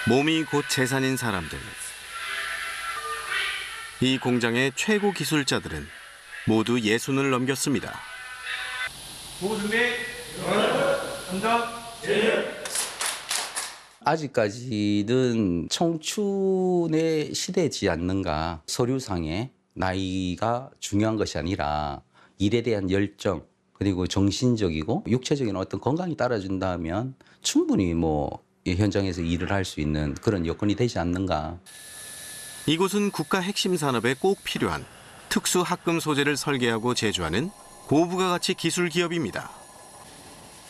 몸이 곧 재산인 사람들. 이 공장의 최고 기술자들은 모두 60을 넘겼습니다. 아직까지는 청춘의 시대지 않는가. 서류상에 나이가 중요한 것이 아니라 일에 대한 열정, 그리고 정신적이고 육체적인 어떤 건강이 따라준다면 충분히 현장에서 일을 할 수 있는 그런 여건이 되지 않는가. 이곳은 국가 핵심 산업에 꼭 필요한 특수 합금 소재를 설계하고 제조하는 고부가 가치 기술 기업입니다.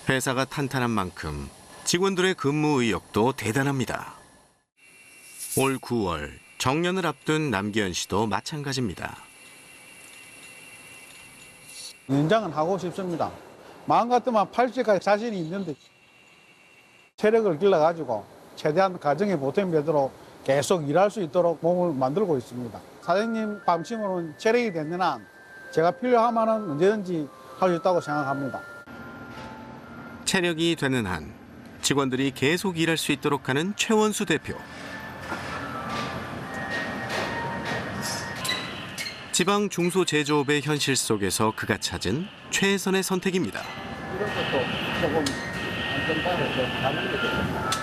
회사가 탄탄한 만큼 직원들의 근무 의욕도 대단합니다. 올 9월 정년을 앞둔 남기현 씨도 마찬가지입니다. 연장은 하고 싶습니다. 마음 같으면 80까지 자신이 있는데 체력을 길러가지고 최대한 가정에 보탬이 되도록 계속 일할 수 있도록 몸을 만들고 있습니다. 사장님 방침으로는 체력이 되는 한 제가 필요하면 언제든지 할 수 있다고 생각합니다. 체력이 되는 한 직원들이 계속 일할 수 있도록 하는 최원수 대표. 지방 중소제조업의 현실 속에서 그가 찾은 최선의 선택입니다. 이런 것도 조금 안전바로 다른 거죠.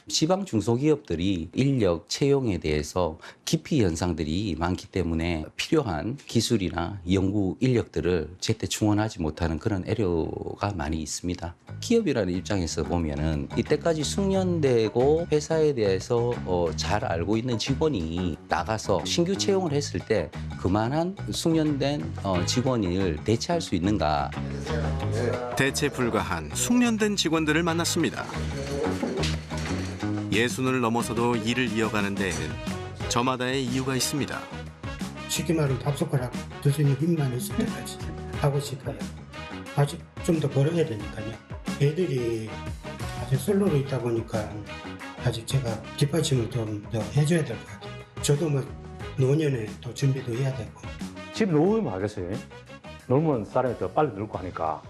지방 중소기업들이 인력 채용에 대해서 기피 현상들이 많기 때문에 필요한 기술이나 연구 인력들을 제때 충원하지 못하는 그런 애로가 많이 있습니다. 기업이라는 입장에서 보면은 이때까지 숙련되고 회사에 대해서 잘 알고 있는 직원이 나가서 신규 채용을 했을 때 그만한 숙련된 직원을 대체할 수 있는가. 대체 불가한 숙련된 직원들을 만났습니다. 60을 넘어서도 일을 이어가는 데에는 저마다의 이유가 있습니다. 쉽게 말하면 밥숟가락 들 수 있는 힘만 있을 때까지 하고 싶어요. 아직 좀 더 벌어야 되니까요. 애들이 아직 솔로로 있다 보니까 아직 제가 뒷받침을 좀 더 해줘야 될 것 같아요. 저도 노년에 또 준비도 해야 되고. 집 놓으면 하겠어요. 놀면 사람이 더 빨리 늙고 하니까.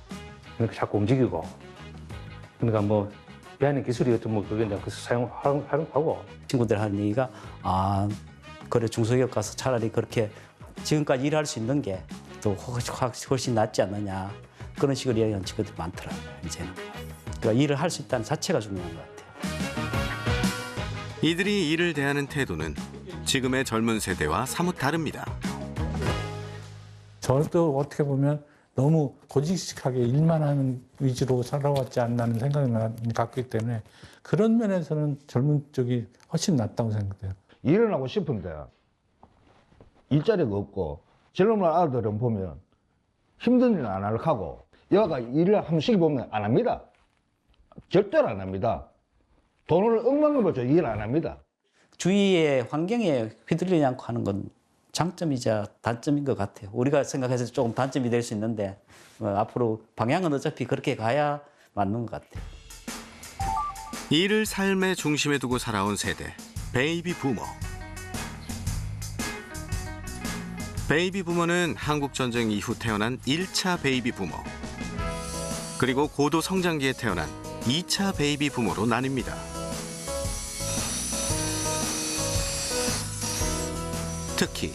그러니까 자꾸 움직이고. 그러니까 배하는 기술이 어떤 그게 그냥 사용하고. 친구들 하는 얘기가 그래 중소기업 가서 차라리 그렇게 지금까지 일할 수 있는 게 또 훨씬 낫지 않느냐 그런 식으로 이야기하는 친구들이 많더라고요. 이제는 그러니까 일을 할 수 있다는 자체가 중요한 것 같아요. 이들이 일을 대하는 태도는 지금의 젊은 세대와 사뭇 다릅니다. 저도 어떻게 보면 너무 고지식하게 일만 하는 위주로 살아왔지 않나는 생각을 갖고 있기 때문에 그런 면에서는 젊은 쪽이 훨씬 낫다고 생각돼요. 일을 하고 싶은데 일자리가 없고 젊은 아들은 보면 힘든 일은 안 하고 여가 일을 한 번씩 보면 안 합니다. 절대로 안 합니다. 돈을 억만금 벌죠 일 안 합니다. 주위의 환경에 휘둘리지 않고 하는 건 장점이자 단점인 것 같아요. 우리가 생각해서 조금 단점이 될 수 있는데 앞으로 방향은 어차피 그렇게 가야 맞는 것 같아요. 일을 삶의 중심에 두고 살아온 세대, 베이비 부머. 베이비 부머는 한국 전쟁 이후 태어난 1차 베이비 부머, 그리고 고도 성장기에 태어난 2차 베이비 부머로 나뉩니다. 특히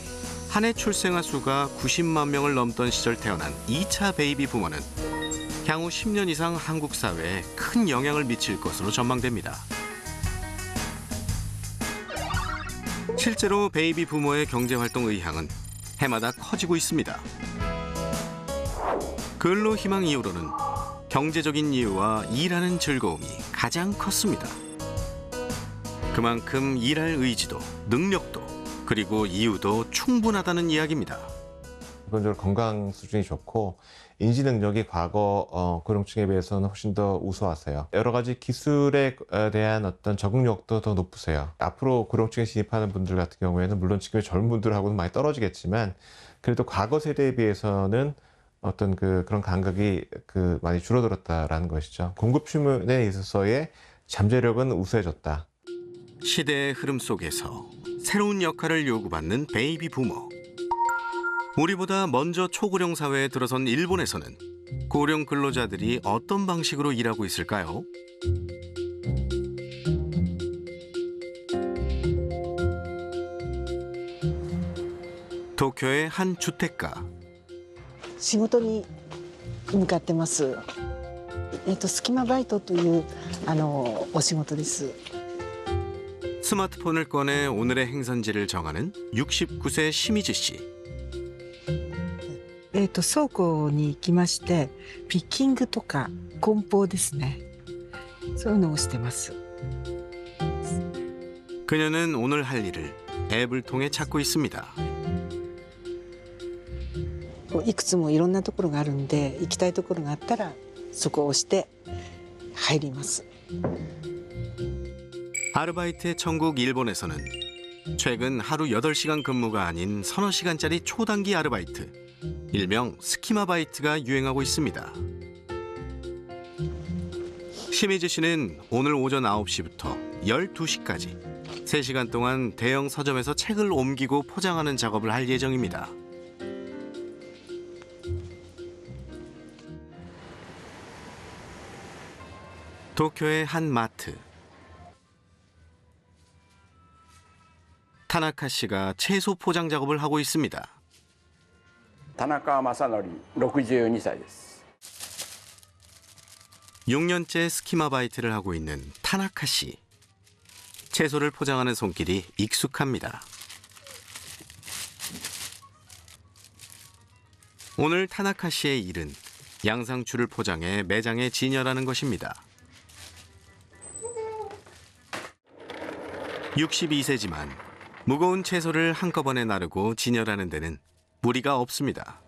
한 해 출생아 수가 90만 명을 넘던 시절 태어난 2차 베이비 부머는 향후 10년 이상 한국 사회에 큰 영향을 미칠 것으로 전망됩니다. 실제로 베이비 부머의 경제활동 의향은 해마다 커지고 있습니다. 근로희망 이유로는 경제적인 이유와 일하는 즐거움이 가장 컸습니다. 그만큼 일할 의지도, 능력도, 그리고 이유도 충분하다는 이야기입니다. 기본적으로 건강 수준이 좋고 인지 능력이 과거 고령층에 비해서는 훨씬 더 우수하세요. 여러 가지 기술에 대한 어떤 적응력도 더 높으세요. 앞으로 고령층에 진입하는 분들 같은 경우에는 물론 지금의 젊은 분들하고는 많이 떨어지겠지만 그래도 과거 세대에 비해서는 어떤 그런 감각이 많이 줄어들었다라는 것이죠. 공급 추문에 있어서의 잠재력은 우수해졌다. 시대의 흐름 속에서 새로운 역할을 요구받는 베이비 부머. 우리보다 먼저 초고령 사회에 들어선 일본에서는 고령 근로자들이 어떤 방식으로 일하고 있을까요? 도쿄의 한 주택가. 仕事に向かってます。隙間バイトというお仕事です。 스마트폰을 꺼내 오늘의 행선지를 정하는 69세 심희즈 씨. 倉庫に行きまして、ピッキングとか梱包ですね。そういうのをしてます。 그녀는 오늘 할 일을 앱을 통해 찾고 있습니다. いくつもいろんなところがあるんで、行きたいところがあったらそこを押して入ります。 아르바이트의 천국 일본에서는 최근 하루 8시간 근무가 아닌 서너 시간짜리 초단기 아르바이트, 일명 스키마바이트가 유행하고 있습니다. 심희즈 씨는 오늘 오전 9시부터 12시까지 3시간 동안 대형 서점에서 책을 옮기고 포장하는 작업을 할 예정입니다. 도쿄의 한 마트. 타나카 씨가 채소 포장 작업을 하고 있습니다. 田中正則62歳です。 6년째 스키마바이트를 하고 있는 타나카 씨. 채소를 포장하는 손길이 익숙합니다. 오늘 타나카 씨의 일은 양상추를 포장해 매장에 진열하는 것입니다. 62세지만 무거운 채소를 한꺼번에 나르고 진열하는 데는 무리가 없습니다.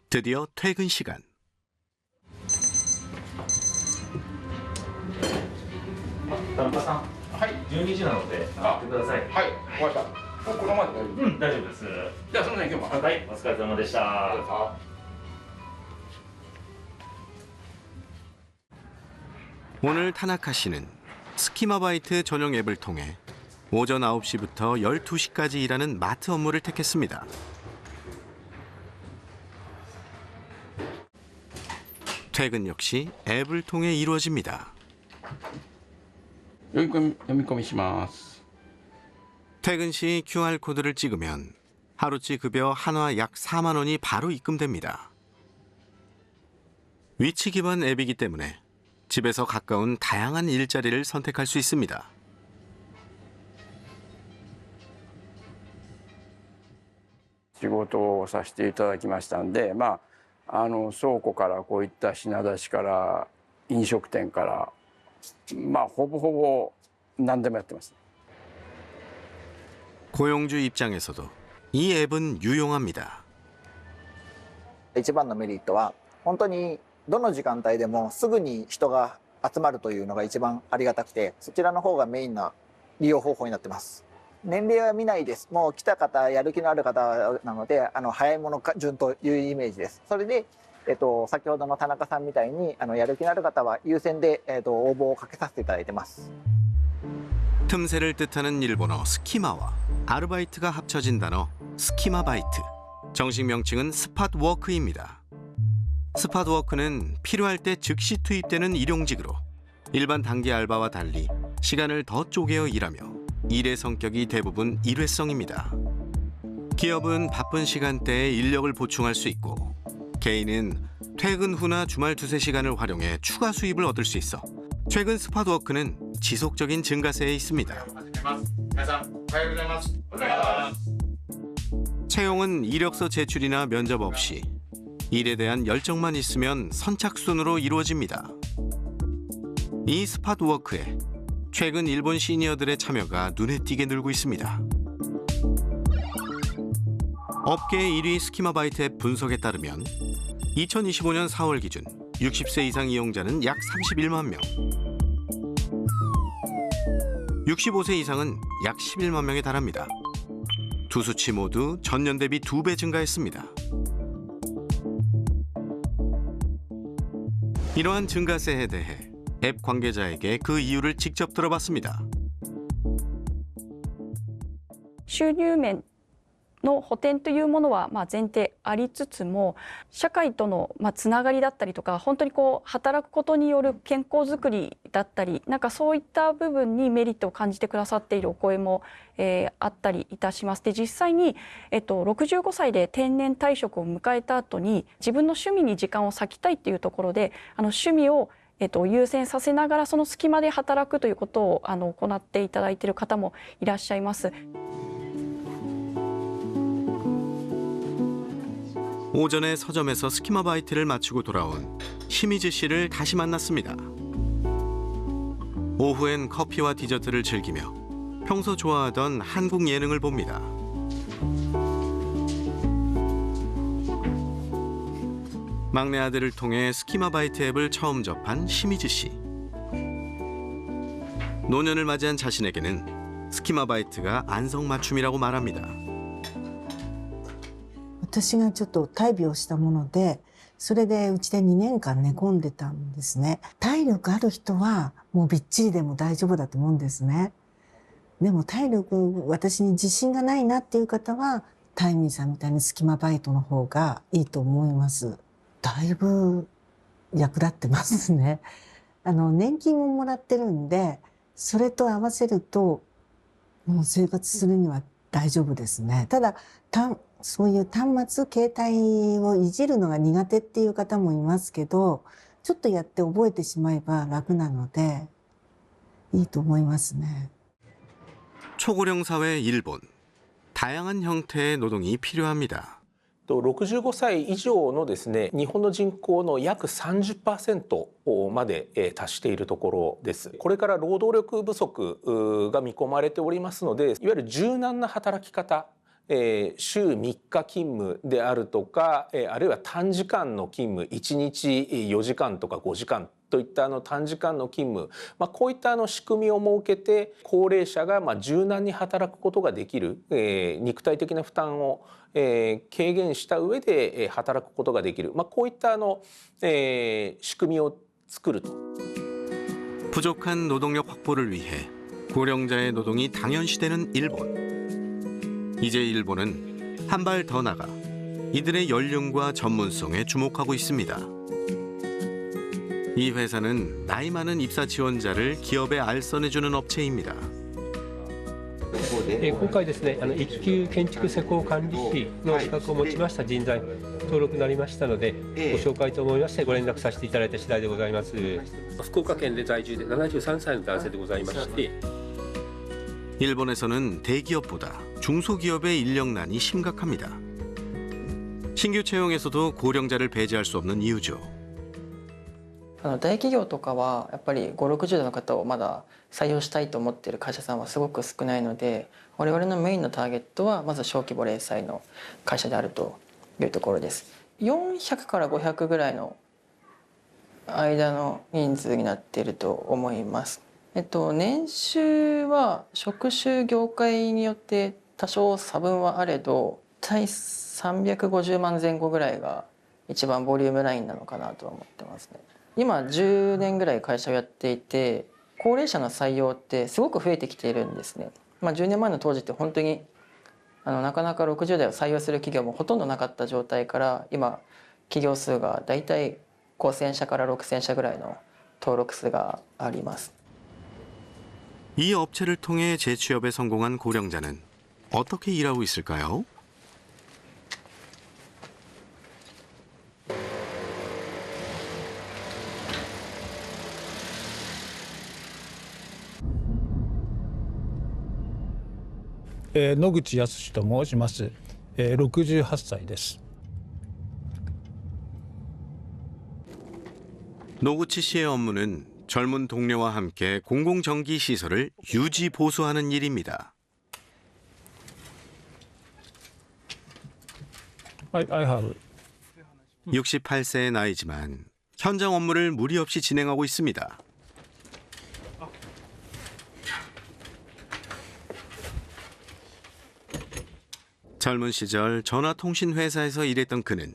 드디어 퇴근 시간. 田中さん、はい、12時なので待ってください。はい、わかりました。このままで大丈夫？うん、大丈夫です。じゃあその辺今日も。はい、お疲れ様でした。 오늘 타나카 씨는 스키마바이트 전용 앱을 통해 오전 9시부터 12시까지 일하는 마트 업무를 택했습니다. 퇴근 역시 앱을 통해 이루어집니다. 読み込みします。 퇴근 시 QR코드를 찍으면 하루치 급여 한화 약 4만 원이 바로 입금됩니다. 위치 기반 앱이기 때문에 집에서 가까운 다양한 일자리를 선택할 수 있습니다.仕事をさせていただきましたんで、倉庫からこういった品出しから飲食店からほぼほぼ何でもやってます。 고용주 입장에서도 이 앱은 유용합니다. 一番のメリットは本当にどの時間帯でもすぐに人が集まるというのが一番ありがたくて、そちらの方がメインな利用方法になってます。年齢は見ないです。もう来た方、やる気のある方なので、早い者順というイメージです。それで、先ほどの田中さんみたいにやる気のある方は優先で、応募をかけさせていただいてます。 틈새를 뜻하는 일본어 스키마와 아르바이트가 합쳐진 단어 스키마바이트. 정식 명칭은 스팟워크입니다. 스팟워크는 필요할 때 즉시 투입되는 일용직으로 일반 단기 알바와 달리 시간을 더 쪼개어 일하며 일의 성격이 대부분 일회성입니다. 기업은 바쁜 시간대에 인력을 보충할 수 있고 개인은 퇴근 후나 주말 두세 시간을 활용해 추가 수입을 얻을 수 있어 최근 스팟워크는 지속적인 증가세에 있습니다. 채용은 이력서 제출이나 면접 없이 일에 대한 열정만 있으면 선착순으로 이루어집니다. 이 스팟워크에 최근 일본 시니어들의 참여가 눈에 띄게 늘고 있습니다. 업계 1위 스키마바이트 앱 분석에 따르면 2025년 4월 기준 60세 이상 이용자는 약 31만 명, 65세 이상은 약 11만 명에 달합니다. 두 수치 모두 전년 대비 2배 증가했습니다. 이러한 증가세에 대해 앱 관계자에게 그 이유를 직접 들어봤습니다. 収入面の補填というものは前提ありつつも、社会とのつながりだったりとか、本当に働くことによる健康づくりだったり、なんかそういった部分にメリットを感じてくださっているお声も、あったりいたします。で、実際に、65歳で定年退職を迎えた後に自分の趣味に時間を割きたいっていうところで、趣味を優先させながらその隙間で働くということを行っていただいている方もいらっしゃいます。 오전에 서점에서 스키마바이트를 마치고 돌아온 시미즈 씨를 다시 만났습니다. 오후엔 커피와 디저트를 즐기며 평소 좋아하던 한국 예능을 봅니다. 막내 아들을 통해 스키마바이트 앱을 처음 접한 시미즈 씨. 노년을 맞이한 자신에게는 스키마바이트가 안성맞춤이라고 말합니다. 私がちょっと大病したもので、それでうちで2年間寝込んでたんですね。体力ある人はもうびっちりでも大丈夫だと思うんですね。でも体力、私に自信がないなっていう方は、タイミーさんみたいにスキマバイトの方がいいと思います。だいぶ役立ってますね。年金ももらってるんで、それと合わせると、もう生活するには大丈夫ですね。ただ、そういう端末、携帯をいじるのが苦手っていう方もいますけど、ちょっとやって覚えてしまえば楽なので、いいと思いますね。 초고령 사회 일본. 다양한 형태의 노동이 필요합니다. 65歳以上のですね、日本の人口の約 30% まで達しているところです。これから労働力不足が見込まれておりますので、いわゆる柔軟な働き方、週3日勤務であるとか、あるいは短時間の勤務、1日4時間とか5時間といった短時間の勤務、こういった仕組みを設けて、高齢者が柔軟に働くことができる、肉体的な負担を軽減した上で働くことができる、こういった仕組みを作ると。 부족한 노동력 확보를 위해 고령자의 노동이 당연시되는 일본. 이제 일본은 한 발 더 나가 이들의 연륜과 전문성에 주목하고 있습니다. 이 회사는 나이 많은 입사 지원자를 기업에 알선해주는 업체입니다. 今回ですね、一級建築施工管理士の資格を持ちました人材登録になりましたので、ご紹介と思いましてご連絡させていただいた次第でございます。福岡県で在住で73歳の男性でございまして、 일본에서는 대기업보다 중소기업의 인력난이 심각합니다. 신규 채용에서도 고령자를 배제할 수 없는 이유죠. 大企業とかはやっぱり5、60代の方をまだ採用したいと思っている会社さんはすごく少ないので、我々のメインのターゲットはまず小規模零細の会社であるというところです。400から500ぐらいの間の人数になっていると思います。年収は職種業界によって多少差分はあれど、350万前後ぐらいが一番ボリュームラインなのかなとは思ってますね。今10年ぐらい会社をやっていて、高齢者の採用ってすごく増えてきているんですね。10年前の当時って本当になかなか60代を採用する企業もほとんどなかった状態から、今企業数がだいたい5000社から6000社ぐらいの登録数があります。 이 업체를 통해 재취업에 성공한 고령자는 어떻게 일하고 있을까요?野口康と申します。68歳です。 노구치 씨의 업무는 젊은 동료와 함께 공공전기 시설을 유지 보수하는 일입니다. I have. 68세의 나이지만 현장 업무를 무리 없이 진행하고 있습니다. 젊은 시절 전화통신회사에서 일했던 그는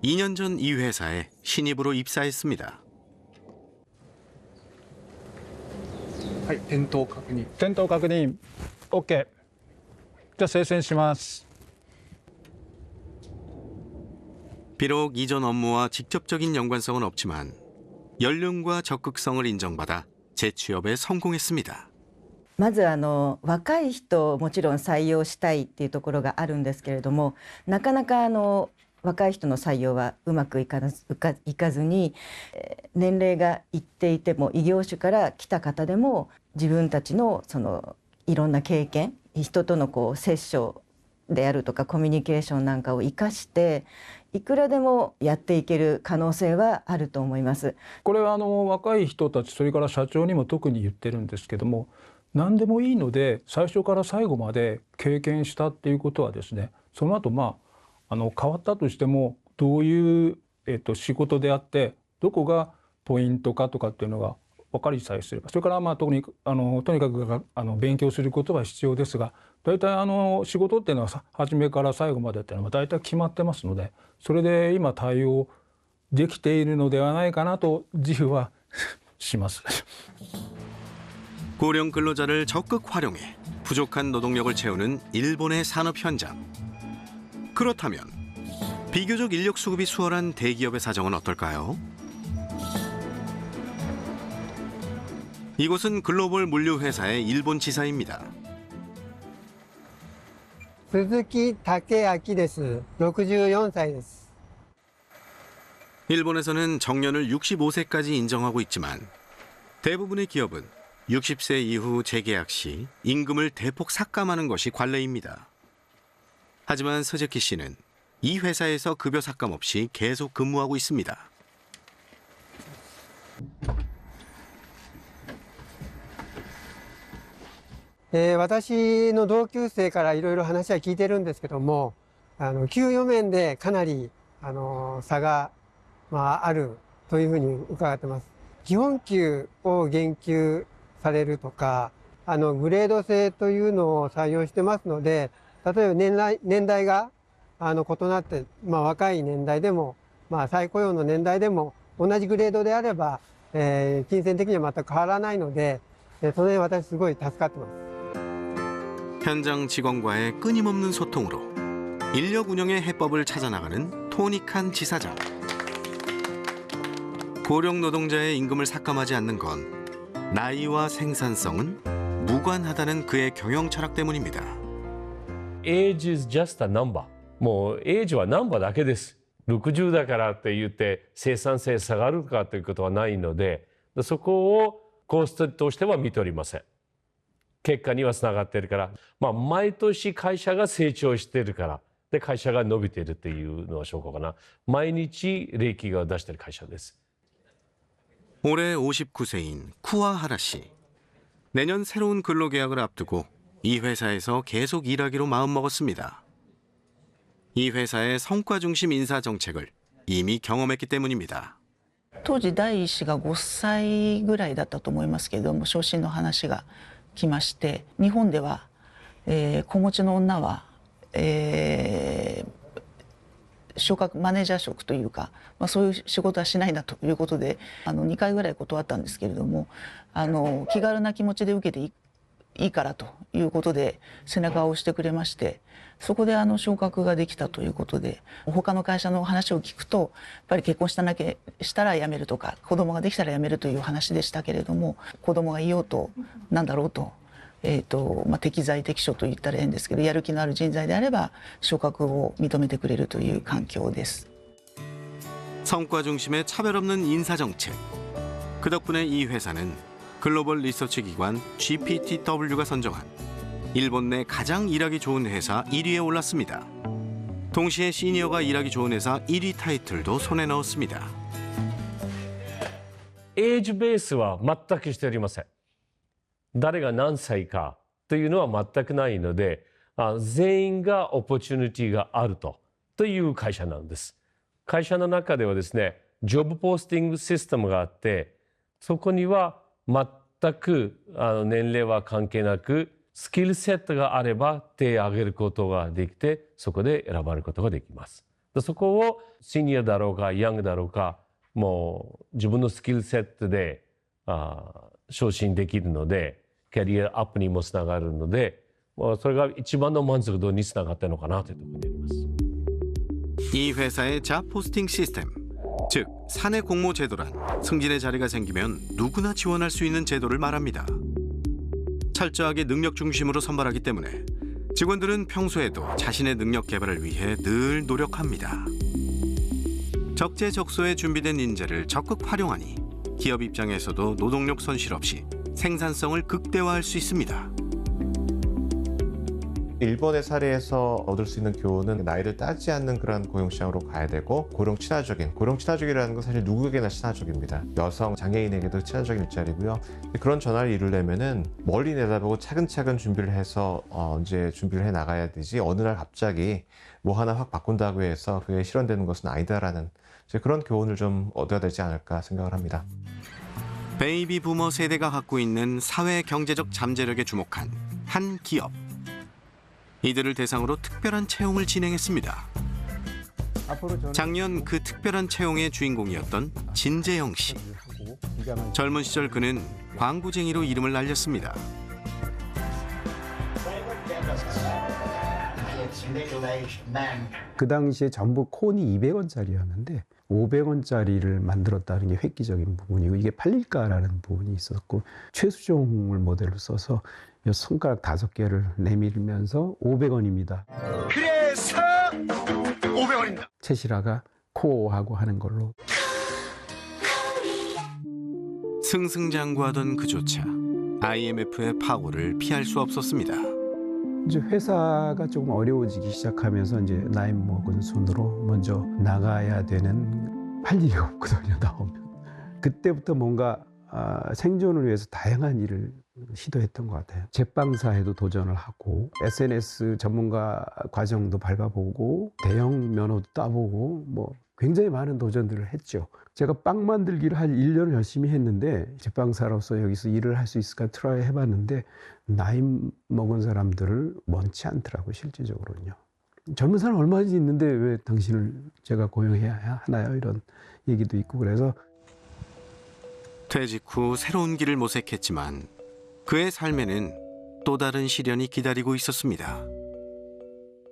2년 전 이 회사에 신입으로 입사했습니다. はい、点灯確認。点灯確認。OK。じゃあ生鮮します。 비록 이전 업무와 직접적인 연관성은 없지만 연륜과 적극성을 인정받아 재취업에 성공했습니다. まず若い人をもちろん採用したいっていうところがあるんですけれども、なかなか若い人の採用はうまくいかずに、年齢がいっていても異業種から来た方でも自分たちのいろんな経験、人との接触であるとかコミュニケーションなんかを生かしていくらでもやっていける可能性はあると思います。これは若い人たち、それから社長にも特に言ってるんですけども、何でもいいので最初から最後まで経験したっていうことはですね、その後変わったとしてもどういう、仕事であってどこがポイントかとかっていうのが分かりさえすれば、それからとにかく勉強することは必要ですが、大体仕事っていうのは初めから最後までっていうのは大体決まってますので、それで今対応できているのではないかなと自負はします。 고령 근로자를 적극 활용해 부족한 노동력을 채우는 일본의 산업 현장. 그렇다면 비교적 인력 수급이 수월한 대기업의 사정은 어떨까요? 이곳은 글로벌 물류 회사의 일본 지사입니다. 鈴木武明です。64歳です。 일본에서는 정년을 65세까지 인정하고 있지만 대부분의 기업은 60세 이후 재계약 시 임금을 대폭 삭감하는 것이 관례입니다. 하지만 서재키 씨는 이 회사에서 급여 삭감 없이 계속 근무하고 있습니다. 私の同級生からいろいろ話は聞いてるんですけども、給与面でかなり差が、あるというふうに伺ってます。基本給を減給されるとか、グレード制というのを採用してますので、例えば年代が異なって、若い年代でも、再雇用の年代でも同じグレードであれば、金銭的には全く変わらないので、その辺私すごい助かってます。 현장 직원과의 끊임없는 소통으로 인력 운영의 해법을 찾아나가는 토닉한 지사장. 고령 노동자의 임금을 삭감하지 않는 건 나이와 생산성은 무관하다는 그의 경영 철학 때문입니다. Age is just a number. もうエイジはナンバーだけです。60だからって言って生産性下がるかということはないので、そこをコストとしては見ておりません。結果にはつながっているから、毎年会社が成長しているから、で会社が伸びているっていうのは証拠かな。毎日利益を出している会社です。 올해 59세인 쿠와하라 씨. 내년 새로운 근로계약을 앞두고 이 회사에서 계속 일하기로 마음먹었습니다. 이 회사의 성과 중심 인사 정책을 이미 경험했기 때문입니다. 当時第一子が5歳ぐらいだったと思いますけれども、昇進の話が来まして、日本では、子持ちの女は、昇格マネージャー職というか、そういう仕事はしないんだということで2回ぐらい断ったんですけれども、気軽な気持ちで受けていいからということで背中を押してくれまして、そこで昇格ができたということで、他の会社の話を聞くとやっぱり結婚したら辞めるとか子供ができたら辞めるという話でしたけれども、子供がいようとなんだろうと。適材適所と言ったら変ですけど、やる気のある人材であれば昇格を認めてくれるという環境です。 성과 중심의 차별 없는 인사 정책. 그 덕분에 이 회사는 글로벌 리서치 기관 GPTW가 선정한 일본 내 가장 일하기 좋은 회사 1위에 올랐습니다. 동시에 시니어가 일하기 좋은 회사 1위 타이틀도 손에 넣었습니다. エイジベースは全くしておりません。 誰が何歳かというのは全くないので、全員がオポチュニティがあるという会社なんです。会社の中ではですね、ジョブポスティングシステムがあって、そこには全く年齢は関係なく、スキルセットがあれば手を挙げることができて、そこで選ばれることができます。そこをシニアだろうかヤングだろうか、もう自分のスキルセットで昇進できるので、 キャリアアップにもつながるので、それが一番の満足度につながっているのかなというところにあります。이 회사의 잡 포스팅 시스템, 즉 사내 공모 제도란 승진의 자리가 생기면 누구나 지원할 수 있는 제도를 말합니다. 철저하게 능력 중심으로 선발하기 때문에 직원들은 평소에도 자신의 능력 개발을 위해 늘 노력합니다. 적재적소에 준비된 인재를 적극 활용하니 기업 입장에서도 노동력 손실 없이 생산성을 극대화할 수 있습니다. 일본의 사례에서 얻을 수 있는 교훈은 나이를 따지지 않는 그런 고용시장으로 가야 되고 고령 친화적이라는 건 사실 누구에게나 친화적입니다. 여성, 장애인에게도 친화적인 일자리고요. 그런 전환을 이루려면은 멀리 내다보고 차근차근 준비를 해서 이제 준비를 해 나가야 되지 어느 날 갑자기 뭐 하나 확 바꾼다고 해서 그게 실현되는 것은 아니다라는 그런 교훈을 좀 얻어야 되지 않을까 생각을 합니다. 베이비 부머 세대가 갖고 있는 사회 경제적 잠재력에 주목한 한 기업. 이들을 대상으로 특별한 채용을 진행했습니다. 작년 그 특별한 채용의 주인공이었던 진재영 씨. 젊은 시절 그는 광고쟁이로 이름을 날렸습니다. 그 당시에 전부 콘이 200원짜리였는데 500원짜리를 만들었다는 게 획기적인 부분이고 이게 팔릴까라는 부분이 있었고 최수종을 모델로 써서 손가락 5개를 내밀면서 500원입니다. 그래서 500원입니다. 채시라가 코하고 하는 걸로. 승승장구하던 그조차 IMF의 파고를 피할 수 없었습니다. 이제 회사가 조금 어려워지기 시작하면서 이제 나이 먹은 순으로 먼저 나가야 되는 할 일이 없거든요. 나오면 그때부터 뭔가 생존을 위해서 다양한 일을 시도했던 것 같아요. 제빵사에도 도전을 하고 SNS 전문가 과정도 밟아보고 대형 면허도 따보고 뭐 굉장히 많은 도전들을 했죠. 제가 빵 만들기를 한 1년을 열심히 했는데 제빵사로서 여기서 일을 할 수 있을까 트라이 해봤는데 나이 먹은 사람들을 원치 않더라고요. 실질적으로는요. 젊은 사람 얼마든지 있는데 왜 당신을 제가 고용해야 하나요? 이런 얘기도 있고 그래서 퇴직 후 새로운 길을 모색했지만 그의 삶에는 또 다른 시련이 기다리고 있었습니다.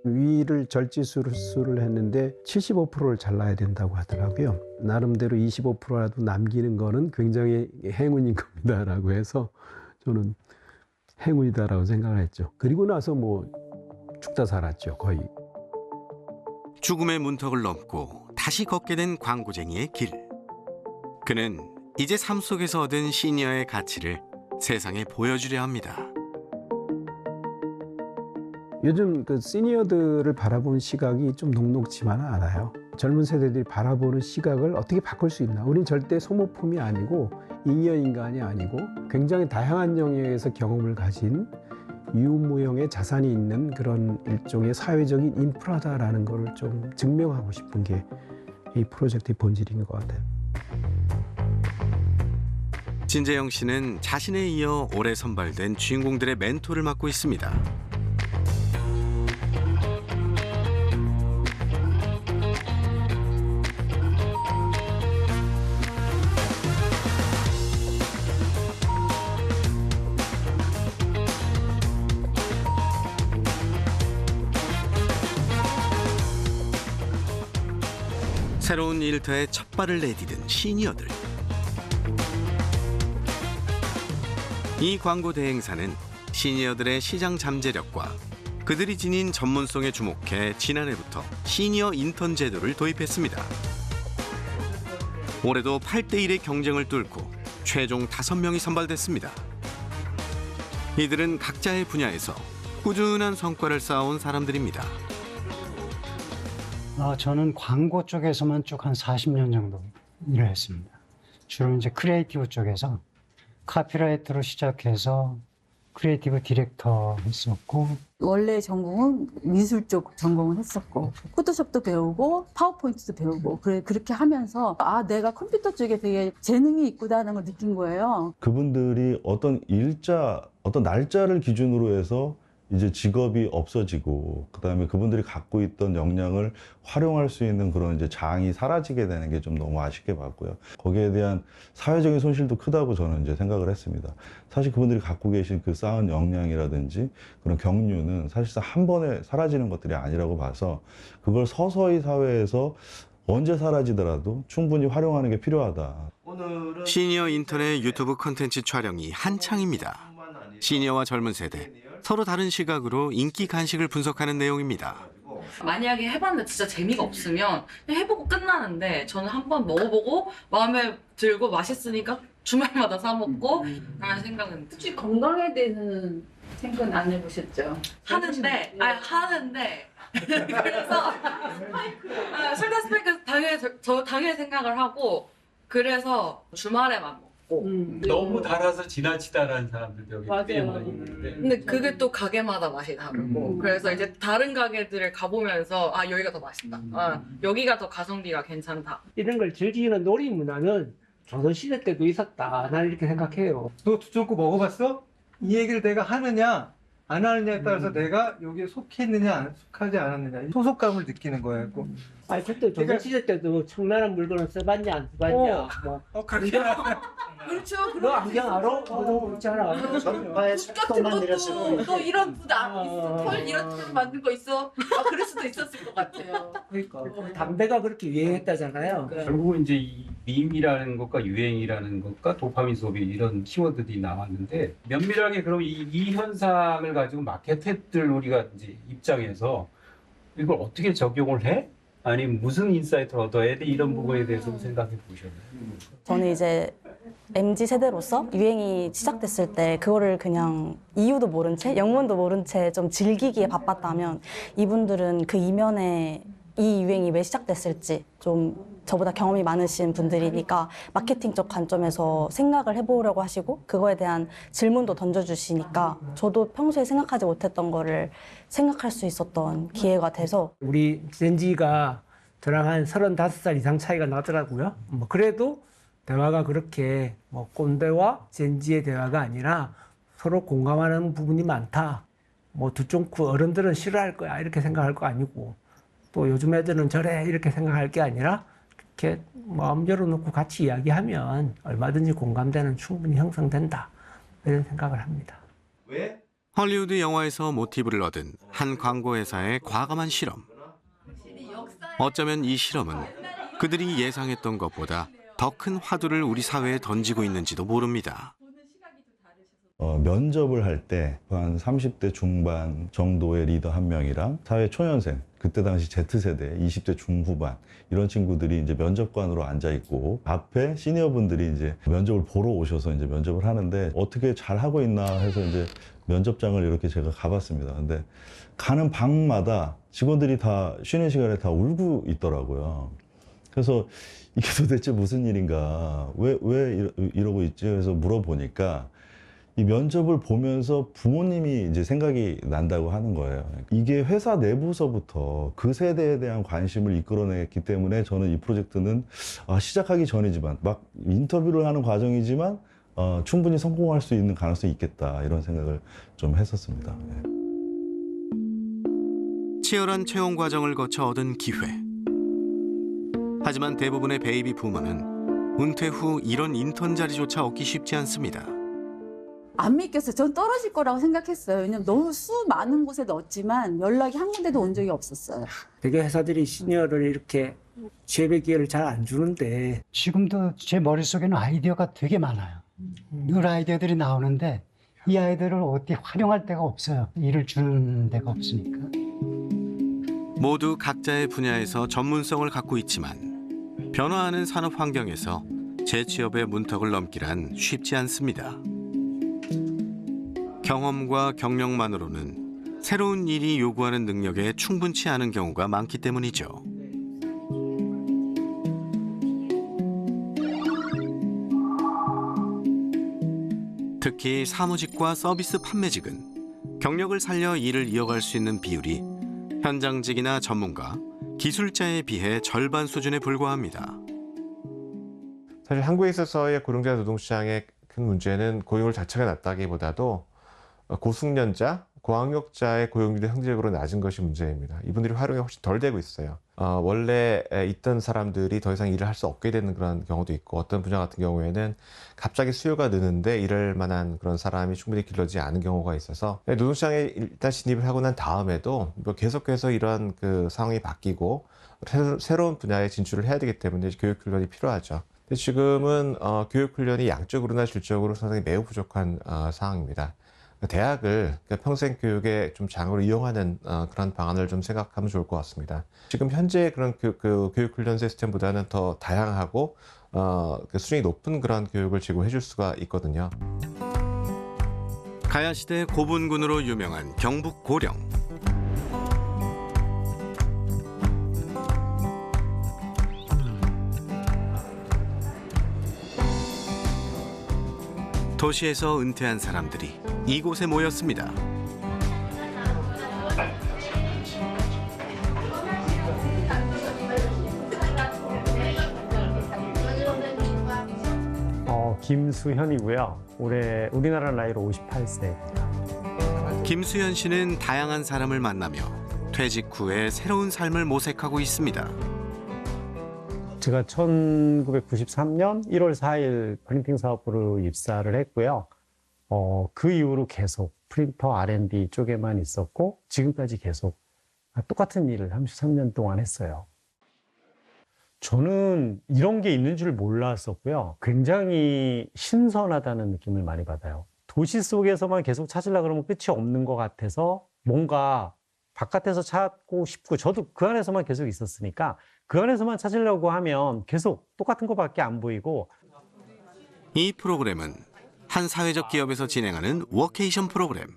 위를 절지수를 했는데 75%를 잘라야 된다고 하더라고요. 나름대로 25%라도 남기는 거는 굉장히 행운인 겁니다라고 해서 저는 행운이다라고 생각을 했죠. 그리고 나서 뭐 죽다 살았죠, 거의. 죽음의 문턱을 넘고 다시 걷게 된 광고쟁이의 길. 그는 이제 삶 속에서 얻은 시니어의 가치를 세상에 보여주려 합니다. 요즘 그 시니어들을 바라보는 시각이 좀 녹록지만은 않아요. 젊은 세대들이 바라보는 시각을 어떻게 바꿀 수 있나. 우린 절대 소모품이 아니고 잉여인간이 아니고 굉장히 다양한 영역에서 경험을 가진 유무형의 자산이 있는 그런 일종의 사회적인 인프라다라는 걸 좀 증명하고 싶은 게 이 프로젝트의 본질인 것 같아요. 진재영 씨는 자신에 이어 올해 선발된 주인공들의 멘토를 맡고 있습니다. 새로운 일터에 첫 발을 내디딘 시니어들. 이 광고 대행사는 시니어들의 시장 잠재력과 그들이 지닌 전문성에 주목해 지난해부터 시니어 인턴 제도를 도입했습니다. 올해도 8대1의 경쟁을 뚫고 최종 5명이 선발됐습니다. 이들은 각자의 분야에서 꾸준한 성과를 쌓아온 사람들입니다. 저는 광고 쪽에서만 쭉 한 40년 정도 일을 했습니다. 주로 이제 크리에이티브 쪽에서 카피라이터로 시작해서 크리에이티브 디렉터 했었고 원래 전공은 미술 쪽 전공을 했었고 포토샵도 배우고 파워포인트도 배우고 그렇게 하면서 내가 컴퓨터 쪽에 되게 재능이 있구나라는 걸 느낀 거예요. 그분들이 어떤 날짜를 기준으로 해서 이제 직업이 없어지고 그다음에 그분들이 갖고 있던 역량을 활용할 수 있는 그런 이제 장이 사라지게 되는 게 좀 너무 아쉽게 봤고요. 거기에 대한 사회적인 손실도 크다고 저는 이제 생각을 했습니다. 사실 그분들이 갖고 계신 그 쌓은 역량이라든지 그런 경륜은 사실상 한 번에 사라지는 것들이 아니라고 봐서 그걸 서서히 사회에서 언제 사라지더라도 충분히 활용하는 게 필요하다. 시니어 인턴의 유튜브 콘텐츠 촬영이 한창입니다. 시니어와 젊은 세대, 서로 다른 시각으로 인기 간식을 분석하는 내용입니다. 만약에 해봤는데 진짜 재미가 없으면 그냥 해보고 끝나는데 저는 한번 먹어보고 마음에 들고 맛있으니까 주말마다 사 먹고 라는 생각은 혹시 건강에 대해서는 생각은 안 해보셨죠? 하는데 그래서 설탕 스파이크 당연히 생각을 하고 그래서 주말에만 먹고 너무 달아서 지나치다라는 사람들도 여기 꽤 맞아요. 많이 있는데 근데 그게 또 가게마다 맛이 다르고 그래서 이제 다른 가게들을 가보면서 아 여기가 더 맛있다 아 여기가 더 가성비가 괜찮다 이런 걸 즐기는 놀이 문화는 조선시대 때도 있었다 나는 이렇게 생각해요. 너 두쫑코 먹어봤어? 이 얘기를 내가 하느냐 안 하느냐에 따라서 내가 여기에 속해 있느냐 속하지 않았느냐 소속감을 느끼는 거였고 아니 그때 조선시대 때도 청나라 물건을 써봤냐 안 써봤냐 그렇게 그렇죠. 너 안경 알아? 너도 그렇잖아. 또 이런 부안 있어. 털 이런 털 만든 거 있어. 아 그럴 수도 있었을 것 같아요. 그러니까 담배가 그렇게 유행했다잖아요. 결국은 이제 이 밈이라는 것과 유행이라는 것과 도파민 소비 이런 키워드들이 나왔는데 면밀하게 그럼 이 현상을 가지고 마케터들 우리가 이제 입장에서 이걸 어떻게 적용을 해? 아니면 무슨 인사이트를 얻어야 돼? 이런 부분에 대해서 생각해 보셨나요? 저는 이제 MZ 세대로서 유행이 시작됐을 때 그거를 그냥 이유도 모른 채 영문도 모른 채 좀 즐기기에 바빴다면 이분들은 그 이면에 이 유행이 왜 시작됐을지 좀 저보다 경험이 많으신 분들이니까 마케팅적 관점에서 생각을 해보려고 하시고 그거에 대한 질문도 던져주시니까 저도 평소에 생각하지 못했던 거를 생각할 수 있었던 기회가 돼서 우리 젠지가 저랑 한 35살 이상 차이가 나더라고요. 뭐 그래도 대화가 그렇게 뭐 꼰대와 젠지의 대화가 아니라 서로 공감하는 부분이 많다. 뭐 두쫑코 어른들은 싫어할 거야 이렇게 생각할 거 아니고 또 요즘 애들은 저래 이렇게 생각할 게 아니라 이렇게 마음 열어놓고 같이 이야기하면 얼마든지 공감대는 충분히 형성된다 이런 생각을 합니다. 헐리우드 영화에서 모티브를 얻은 한 광고 회사의 과감한 실험. 어쩌면 이 실험은 그들이 예상했던 것보다 더 큰 화두를 우리 사회에 던지고 있는지도 모릅니다. 면접을 할 때 한 30대 중반 정도의 리더 한 명이랑 사회 초년생, 그때 당시 Z세대 20대 중후반 이런 친구들이 이제 면접관으로 앉아 있고 앞에 시니어분들이 이제 면접을 보러 오셔서 이제 면접을 하는데 어떻게 잘 하고 있나 해서 이제 면접장을 이렇게 제가 가봤습니다. 근데 가는 방마다 직원들이 다 쉬는 시간에 다 울고 있더라고요. 그래서 이게 도대체 무슨 일인가, 왜 이러고 있지? 그래서 물어보니까 이 면접을 보면서 부모님이 이제 생각이 난다고 하는 거예요. 이게 회사 내부서부터 그 세대에 대한 관심을 이끌어냈기 때문에 저는 이 프로젝트는 시작하기 전이지만 막 인터뷰를 하는 과정이지만 충분히 성공할 수 있는 가능성이 있겠다 이런 생각을 좀 했었습니다. 치열한 채용 과정을 거쳐 얻은 기회. 하지만 대부분의 베이비 부머는 은퇴 후 이런 인턴 자리조차 얻기 쉽지 않습니다. 안 믿겼어요. 전 떨어질 거라고 생각했어요. 왜냐면 너무 많은 곳에 넣었지만 연락이 한 군데도 온 적이 없었어요. 되게 회사들이 시니어를 이렇게 재배 기회를 잘 안 주는데 지금도 제 머릿속에는 아이디어가 되게 많아요. 늘 아이디어들이 나오는데 이 아이디어를 어떻게 활용할 데가 없어요. 일을 주는 데가 없으니까. 모두 각자의 분야에서 전문성을 갖고 있지만 변화하는 산업 환경에서 재취업의 문턱을 넘기란 쉽지 않습니다. 경험과 경력만으로는 새로운 일이 요구하는 능력에 충분치 않은 경우가 많기 때문이죠. 특히 사무직과 서비스 판매직은 경력을 살려 일을 이어갈 수 있는 비율이 현장직이나 전문가, 기술자에 비해 절반 수준에 불과합니다. 사실 한국에 있어서의 고령자 노동시장의 큰 문제는 고용률 자체가 낮다기보다도 고숙련자 고학력자의 고용률이 상대적으로 낮은 것이 문제입니다. 이분들이 활용이 훨씬 덜 되고 있어요. 원래 있던 사람들이 더 이상 일을 할 수 없게 되는 그런 경우도 있고, 어떤 분야 같은 경우에는 갑자기 수요가 느는데 일할 만한 그런 사람이 충분히 길러지지 않은 경우가 있어서 노동시장에 일단 진입을 하고 난 다음에도 뭐 계속해서 이러한 그 상황이 바뀌고 새로운 분야에 진출을 해야 되기 때문에 교육 훈련이 필요하죠. 근데 지금은 교육 훈련이 양적으로나 질적으로 상당히 매우 부족한 상황입니다. 대학을 평생 교육의 좀 장으로 이용하는 그런 방안을 좀 생각하면 좋을 것 같습니다. 지금 현재 그런 교육 훈련 시스템보다는 더 다양하고 수준이 높은 그런 교육을 제공해 줄 수가 있거든요. 가야시대 고분군으로 유명한 경북 고령. 도시에서 은퇴한 사람들이 이곳에 모였습니다. 김수현이고요. 올해 우리나라 나이로 58세입니다. 김수현 씨는 다양한 사람을 만나며 퇴직 후에 새로운 삶을 모색하고 있습니다. 제가 1993년 1월 4일 프린팅 사업부로 입사를 했고요. 그 이후로 계속 프린터 R&D 쪽에만 있었고 지금까지 계속 똑같은 일을 33년 동안 했어요. 저는 이런 게 있는 줄 몰랐었고요. 굉장히 신선하다는 느낌을 많이 받아요. 도시 속에서만 계속 찾으려고 그러면 끝이 없는 것 같아서 뭔가 바깥에서 찾고 싶고, 저도 그 안에서만 계속 있었으니까 그 안에서만 찾으려고 하면 계속 똑같은 것밖에 안 보이고. 이 프로그램은 한 사회적 기업에서 진행하는 워케이션 프로그램.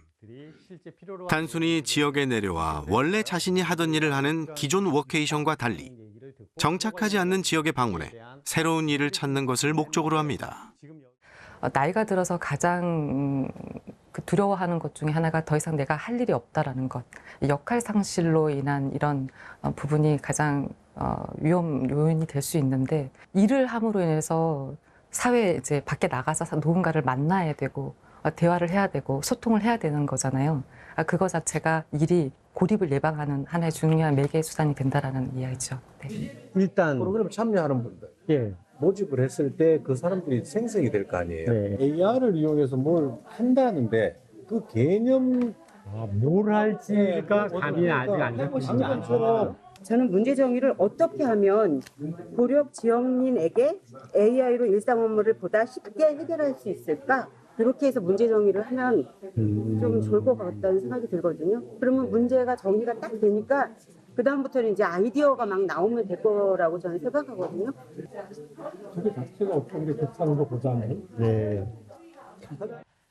단순히 지역에 내려와 원래 자신이 하던 일을 하는 기존 워케이션과 달리 정착하지 않는 지역에 방문해 새로운 일을 찾는 것을 목적으로 합니다. 나이가 들어서 가장 두려워하는 것 중에 하나가 더 이상 내가 할 일이 없다라는 것. 역할 상실로 인한 이런 부분이 가장 위험 요인이 될 수 있는데, 일을 함으로 인해서 사회에 이제 밖에 나가서 누군가를 만나야 되고 대화를 해야 되고 소통을 해야 되는 거잖아요. 그거 자체가 일이 고립을 예방하는 하나의 중요한 매개 수단이 된다라는 이야기죠. 네. 일단 프로그램 참여하는 분들, 모집을 했을 때 그 사람들이 생성이 될 거 아니에요. AR을 이용해서 뭘 한다는데 그 개념 뭘 할지가 감이 아직 안 잡히시죠. 저는 문제 정의를 어떻게 하면 고력 지역민에게 AI로 일상 업무를 보다 쉽게 해결할 수 있을까? 그렇게 해서 문제 정의를 하면 좀 좋을 것 같다는 생각이 들거든요. 그러면 문제가 정의가 딱 되니까 그다음부터는 이제 아이디어가 막 나오면 될 거라고 저는 생각하거든요. 저게 자체가 어떤 게 괜찮은 거 보잖아요. 네.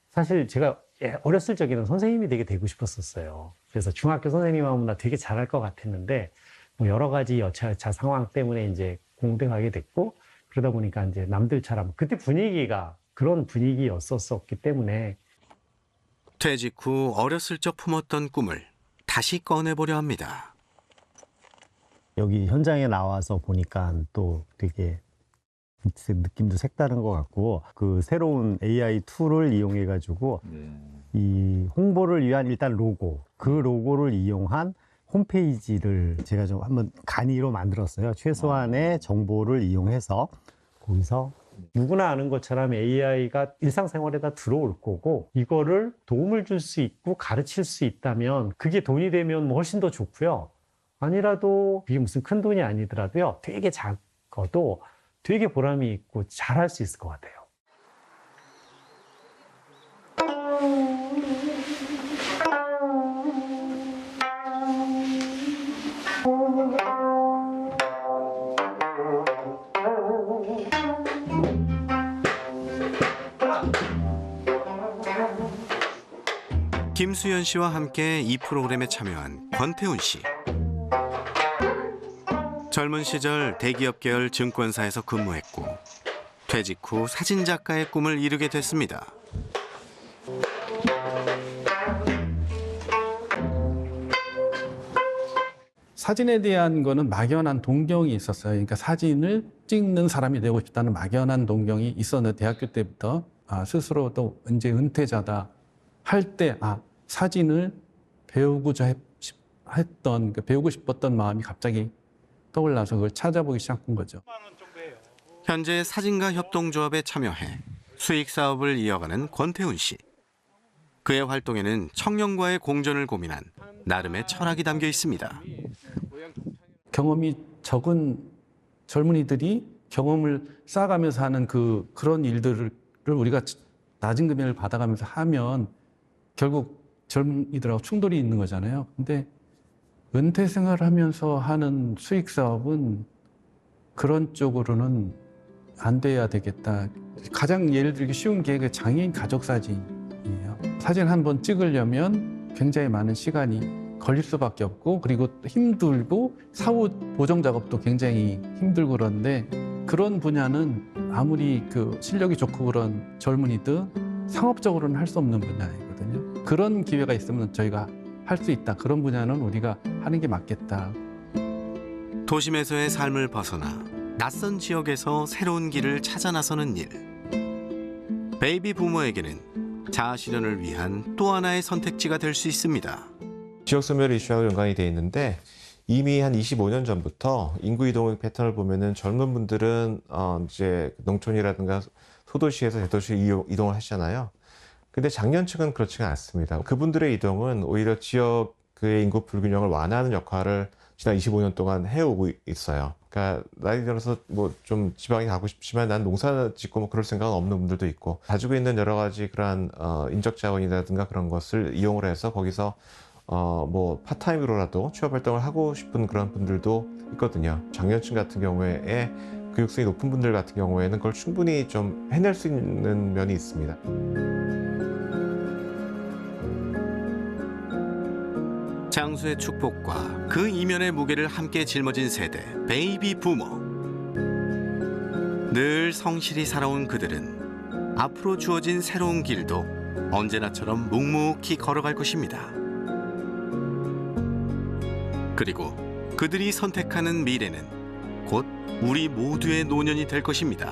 사실 제가 어렸을 적에는 선생님이 되게 되고 싶었었어요. 그래서 중학교 선생님 하면 나 되게 잘할 것 같았는데, 뭐 여러 가지 여차여차 상황 때문에 이제 공대 가게 됐고, 그러다 보니까 이제 남들처럼 그때 분위기가 그런 분위기였었기 때문에. 퇴직 후 어렸을 적 품었던 꿈을 다시 꺼내보려 합니다. 여기 현장에 나와서 보니까 또 되게 느낌도 색다른 것 같고, 그 새로운 AI 툴을 이용해 가지고 이 홍보를 위한 일단 로고, 그 로고를 이용한 홈페이지를 제가 좀 한번 간이로 만들었어요. 최소한의 정보를 이용해서 거기서 누구나 아는 것처럼 AI가 일상생활에다 들어올 거고, 이거를 도움을 줄 수 있고 가르칠 수 있다면 그게 돈이 되면 뭐 훨씬 더 좋고요. 아니라도 이게 무슨 큰 돈이 아니더라도요, 되게 작아도 되게 보람이 있고 잘할 수 있을 것 같아요. 김수현 씨와 함께 이 프로그램에 참여한 권태훈 씨. 젊은 시절 대기업 계열 증권사에서 근무했고 퇴직 후 사진작가의 꿈을 이루게 됐습니다. 사진에 대한 거는 막연한 동경이 있었어요. 그러니까 사진을 찍는 사람이 되고 싶다는 막연한 동경이 있었는데, 대학교 때부터 스스로 또 이제 은퇴자다 할 때 사진을 배우고자 했던, 배우고 싶었던 마음이 갑자기 떠올라서 그걸 찾아보기 시작한 거죠. 현재 사진가 협동조합에 참여해 수익 사업을 이어가는 권태훈 씨. 그의 활동에는 청년과의 공존을 고민한 나름의 철학이 담겨 있습니다. 경험이 적은 젊은이들이 경험을 쌓아가면서 하는 그런 일들을 우리가 낮은 금액을 받아가면서 하면 결국 젊은이들하고 충돌이 있는 거잖아요. 근데 은퇴 생활을 하면서 하는 수익 사업은 그런 쪽으로는 안 돼야 되겠다. 가장 예를 들기 쉬운 게 그 장애인 가족 사진이에요. 사진 한 번 찍으려면 굉장히 많은 시간이 걸릴 수밖에 없고, 그리고 힘들고 사후 보정 작업도 굉장히 힘들고, 그런데 그런 분야는 아무리 그 실력이 좋고 그런 젊은이들 상업적으로는 할 수 없는 분야이거든요. 그런 기회가 있으면 저희가 할 수 있다. 그런 분야는 우리가 하는 게 맞겠다. 도심에서의 삶을 벗어나 낯선 지역에서 새로운 길을 찾아 나서는 일. 베이비 부모에게는 자아 실현을 위한 또 하나의 선택지가 될 수 있습니다. 지역 소멸 이슈하고 연관이 돼 있는데, 이미 한 25년 전부터 인구 이동 패턴을 보면은 젊은 분들은 이제 농촌이라든가 소도시에서 대도시로 이동을 하시잖아요. 근데 장년층은 그렇지가 않습니다. 그분들의 이동은 오히려 지역의 인구 불균형을 완화하는 역할을 지난 25년 동안 해오고 있어요. 그러니까 나이 들어서 뭐 좀 지방에 가고 싶지만 난 농사 짓고 뭐 그럴 생각은 없는 분들도 있고, 가지고 있는 여러 가지 그러한 인적 자원이라든가 그런 것을 이용을 해서 거기서 뭐 파타임으로라도 취업 활동을 하고 싶은 그런 분들도 있거든요. 장년층 같은 경우에 교육성이 높은 분들 같은 경우에는 그걸 충분히 좀 해낼 수 있는 면이 있습니다. 장수의 축복과 그 이면의 무게를 함께 짊어진 세대, 베이비 부모. 늘 성실히 살아온 그들은 앞으로 주어진 새로운 길도 언제나처럼 묵묵히 걸어갈 것입니다. 그리고 그들이 선택하는 미래는 곧 우리 모두의 노년이 될 것입니다.